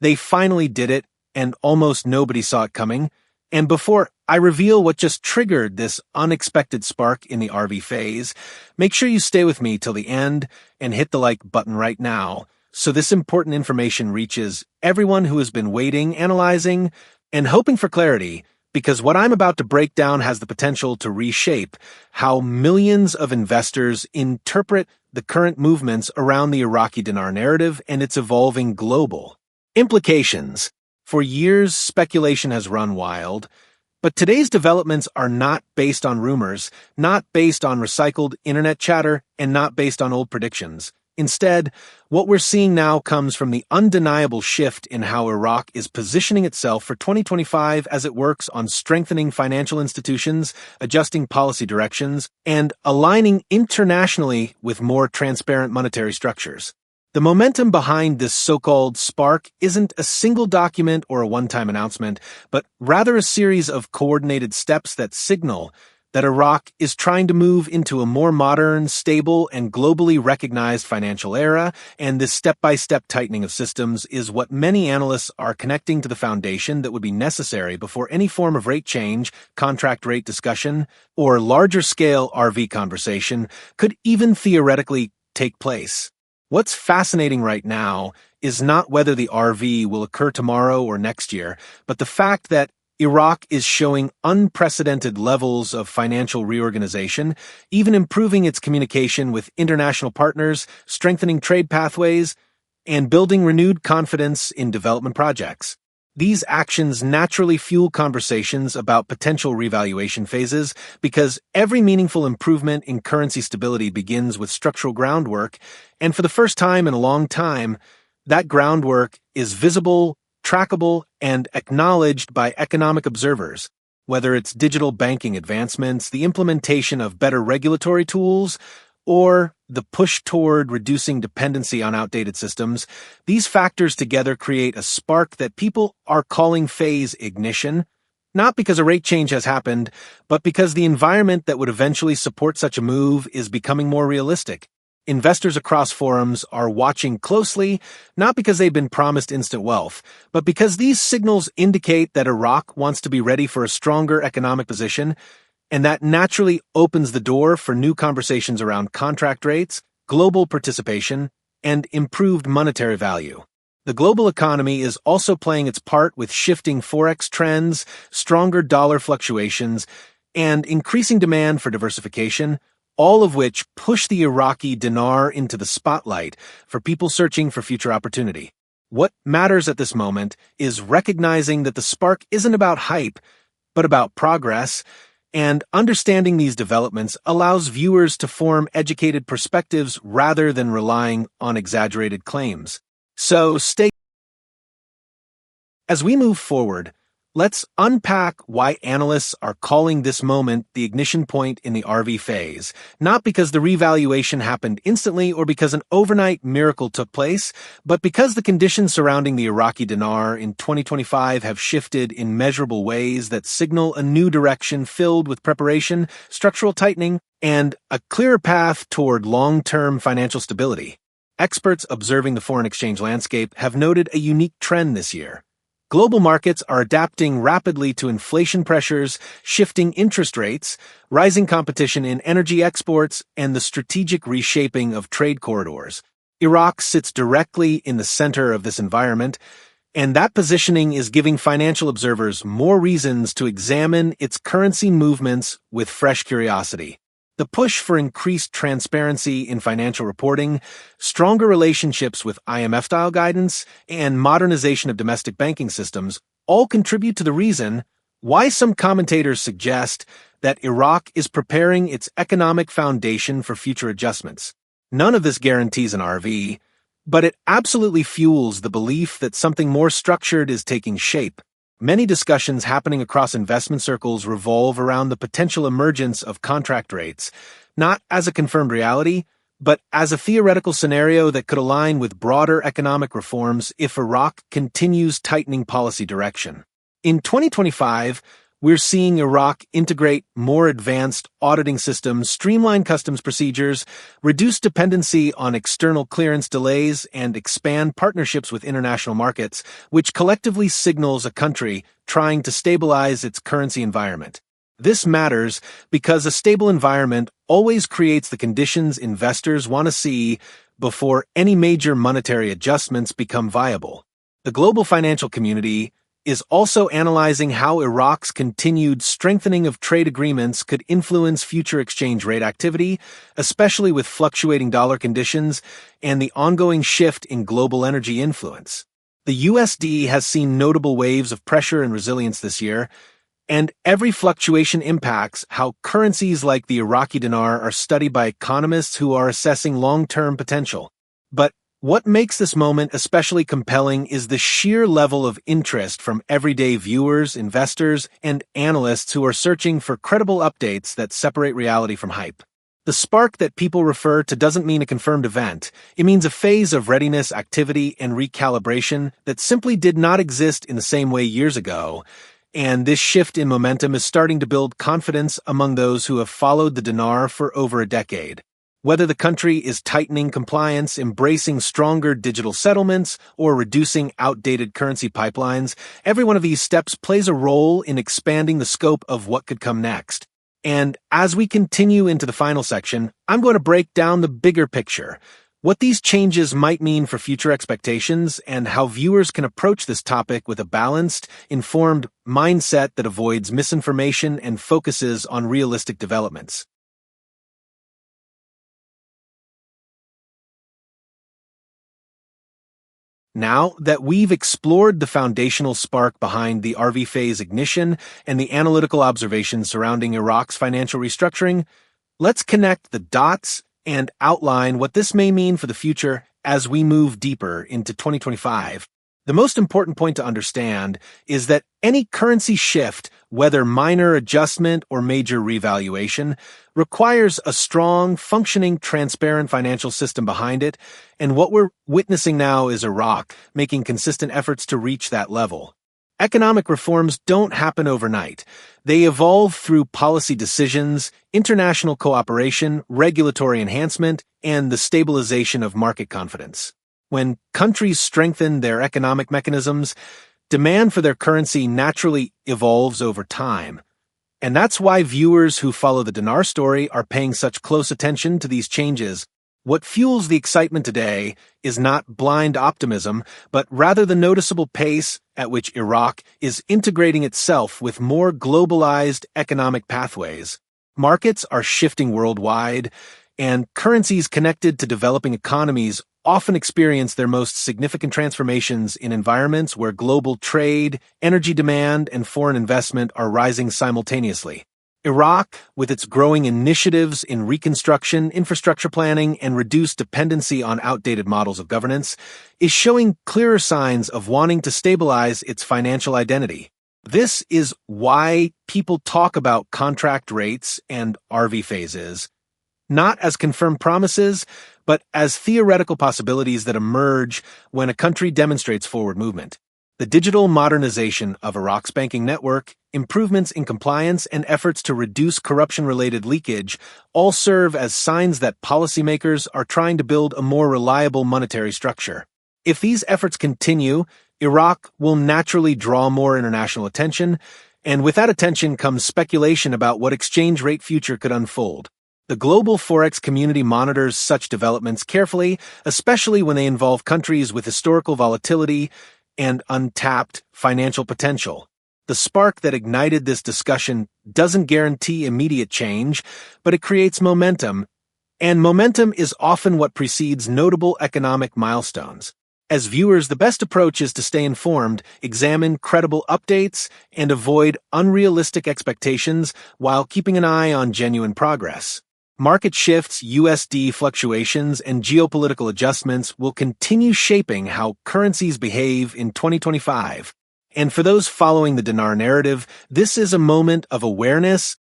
They finally did it, and almost nobody saw it coming. And before I reveal what just triggered this unexpected spark in the RV phase, make sure you stay with me till the end and hit the like button right now, so this important information reaches everyone who has been waiting, analyzing, and hoping for clarity, because what I'm about to break down has the potential to reshape how millions of investors interpret the current movements around the Iraqi dinar narrative and its evolving global implications. For years, speculation has run wild, but today's developments are not based on rumors, not based on recycled internet chatter, and not based on old predictions. Instead, what we're seeing now comes from the undeniable shift in how Iraq is positioning itself for 2025 as it works on strengthening financial institutions, adjusting policy directions, and aligning internationally with more transparent monetary structures. The momentum behind this so-called spark isn't a single document or a one-time announcement, but rather a series of coordinated steps that signal that Iraq is trying to move into a more modern, stable, and globally recognized financial era, and this step-by-step tightening of systems is what many analysts are connecting to the foundation that would be necessary before any form of rate change, contract rate discussion, or larger-scale RV conversation could even theoretically take place. What's fascinating right now is not whether the RV will occur tomorrow or next year, but the fact that Iraq is showing unprecedented levels of financial reorganization, even improving its communication with international partners, strengthening trade pathways, and building renewed confidence in development projects. These actions naturally fuel conversations about potential revaluation phases because every meaningful improvement in currency stability begins with structural groundwork, and for the first time in a long time, that groundwork is visible, trackable, and acknowledged by economic observers, whether it's digital banking advancements, the implementation of better regulatory tools, or the push toward reducing dependency on outdated systems. These factors together create a spark that people are calling phase ignition, not because a rate change has happened, but because the environment that would eventually support such a move is becoming more realistic. Investors across forums are watching closely, not because they've been promised instant wealth, but because these signals indicate that Iraq wants to be ready for a stronger economic position, and that naturally opens the door for new conversations around contract rates, global participation, and improved monetary value. The global economy is also playing its part with shifting forex trends, stronger dollar fluctuations, and increasing demand for diversification, all of which push the Iraqi dinar into the spotlight for people searching for future opportunity. What matters at this moment is recognizing that the spark isn't about hype, but about progress, and understanding these developments allows viewers to form educated perspectives rather than relying on exaggerated claims. So as we move forward, let's unpack why analysts are calling this moment the ignition point in the RV phase, not because the revaluation happened instantly or because an overnight miracle took place, but because the conditions surrounding the Iraqi dinar in 2025 have shifted in measurable ways that signal a new direction filled with preparation, structural tightening, and a clearer path toward long-term financial stability. Experts observing the foreign exchange landscape have noted a unique trend this year. Global markets are adapting rapidly to inflation pressures, shifting interest rates, rising competition in energy exports, and the strategic reshaping of trade corridors. Iraq sits directly in the center of this environment, and that positioning is giving financial observers more reasons to examine its currency movements with fresh curiosity. The push for increased transparency in financial reporting, stronger relationships with IMF-style guidance, and modernization of domestic banking systems all contribute to the reason why some commentators suggest that Iraq is preparing its economic foundation for future adjustments. None of this guarantees an RV, but it absolutely fuels the belief that something more structured is taking shape. Many discussions happening across investment circles revolve around the potential emergence of contract rates, not as a confirmed reality, but as a theoretical scenario that could align with broader economic reforms if Iraq continues tightening policy direction. In 2025, We're seeing Iraq integrate more advanced auditing systems, streamline customs procedures, reduce dependency on external clearance delays, and expand partnerships with international markets, which collectively signals a country trying to stabilize its currency environment. This matters because a stable environment always creates the conditions investors want to see before any major monetary adjustments become viable. The global financial community is also analyzing how Iraq's continued strengthening of trade agreements could influence future exchange rate activity, especially with fluctuating dollar conditions and the ongoing shift in global energy influence. The USD has seen notable waves of pressure and resilience this year, and every fluctuation impacts how currencies like the Iraqi dinar are studied by economists who are assessing long-term potential. But what makes this moment especially compelling is the sheer level of interest from everyday viewers, investors, and analysts who are searching for credible updates that separate reality from hype. The spark that people refer to doesn't mean a confirmed event. It means a phase of readiness, activity, and recalibration that simply did not exist in the same way years ago. And this shift in momentum is starting to build confidence among those who have followed the dinar for over a decade. Whether the country is tightening compliance, embracing stronger digital settlements, or reducing outdated currency pipelines, every one of these steps plays a role in expanding the scope of what could come next. And as we continue into the final section, I'm going to break down the bigger picture, what these changes might mean for future expectations, and how viewers can approach this topic with a balanced, informed mindset that avoids misinformation and focuses on realistic developments. Now that we've explored the foundational spark behind the RV phase ignition and the analytical observations surrounding Iraq's financial restructuring, let's connect the dots and outline what this may mean for the future as we move deeper into 2025. The most important point to understand is that any currency shift, whether minor adjustment or major revaluation, requires a strong, functioning, transparent financial system behind it, and what we're witnessing now is Iraq making consistent efforts to reach that level. Economic reforms don't happen overnight. They evolve through policy decisions, international cooperation, regulatory enhancement, and the stabilization of market confidence. When countries strengthen their economic mechanisms, demand for their currency naturally evolves over time. And that's why viewers who follow the dinar story are paying such close attention to these changes. What fuels the excitement today is not blind optimism, but rather the noticeable pace at which Iraq is integrating itself with more globalized economic pathways. Markets are shifting worldwide, and currencies connected to developing economies often experience their most significant transformations in environments where global trade, energy demand, and foreign investment are rising simultaneously. Iraq, with its growing initiatives in reconstruction, infrastructure planning, and reduced dependency on outdated models of governance, is showing clearer signs of wanting to stabilize its financial identity. This is why people talk about contract rates and RV phases, not as confirmed promises, but as theoretical possibilities that emerge when a country demonstrates forward movement. The digital modernization of Iraq's banking network, improvements in compliance, and efforts to reduce corruption-related leakage all serve as signs that policymakers are trying to build a more reliable monetary structure. If these efforts continue, Iraq will naturally draw more international attention, and with that attention comes speculation about what exchange rate future could unfold. The global forex community monitors such developments carefully, especially when they involve countries with historical volatility and untapped financial potential. The spark that ignited this discussion doesn't guarantee immediate change, but it creates momentum, and momentum is often what precedes notable economic milestones. As viewers, the best approach is to stay informed, examine credible updates, and avoid unrealistic expectations while keeping an eye on genuine progress. Market shifts, USD fluctuations, and geopolitical adjustments will continue shaping how currencies behave in 2025. And for those following the dinar narrative, this is a moment of awareness